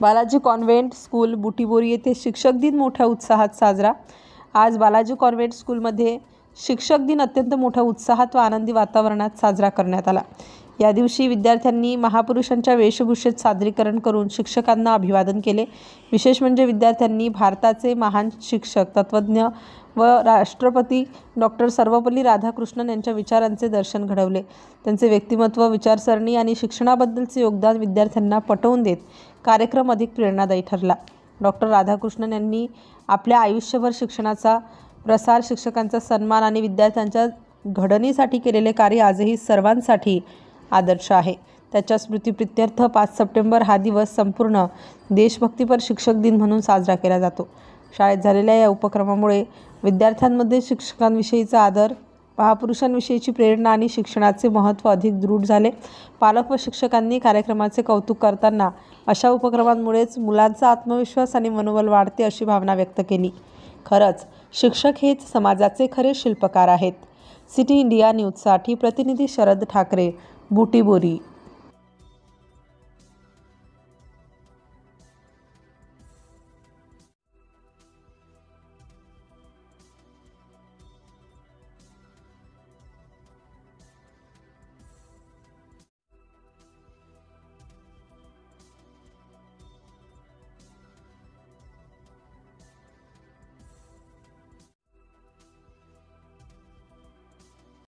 Balaji convent school Butibori येथे शिक्षक दिन मोठ्या उत्साहात साजरा। आज बालाजी कॉन्व्हेंट स्कूलमध्ये शिक्षक दिन अत्यंत मोठ्या उत्साहात व आनंदी वातावरणात साजरा करण्यात आला। या दिवशी विद्यार्थ्यांनी महापुरुषांच्या वेशभूषेत सादरीकरण करून शिक्षकांना अभिवादन केले। विशेष म्हणजे विद्यार्थ्यांनी भारताचे महान शिक्षक, तत्त्वज्ञ व राष्ट्रपती डॉक्टर सर्वपल्ली राधाकृष्णन यांच्या विचारांचे दर्शन घडवले। त्यांचे व्यक्तिमत्व, विचारसरणी आणि शिक्षणाबद्दलचे योगदान विद्यार्थ्यांना पटवून देत कार्यक्रम अधिक प्रेरणादायी ठरला। डॉक्टर राधाकृष्णन यांनी आपल्या आयुष्यभर शिक्षणाचा प्रसार, शिक्षकांचा सन्मान आणि विद्यार्थ्यांच्या घडणीसाठी केलेले कार्य आजही सर्वांसाठी आदर्श आहे। त्याच्या स्मृतिप्रित्यर्थ 5 सप्टेंबर हा दिवस संपूर्ण देशभक्तीपर शिक्षक दिन म्हणून साजरा केला जातो। शाळेत झालेल्या या उपक्रमामुळे विद्यार्थ्यांमध्ये शिक्षकांविषयीचा आदर, महापुरुषांविषयीची प्रेरणा आणि शिक्षणाचे महत्त्व अधिक दृढ झाले। पालक व शिक्षकांनी कार्यक्रमाचे कौतुक करताना अशा उपक्रमांमुळेच मुलांचा आत्मविश्वास आणि मनोबल वाढते अशी भावना व्यक्त केली। खरंच शिक्षक हेच समाजाचे खरे शिल्पकार आहेत। सिटी इंडिया न्यूजसाठी प्रतिनिधी शरद ठाकरे, बुटीबोरी।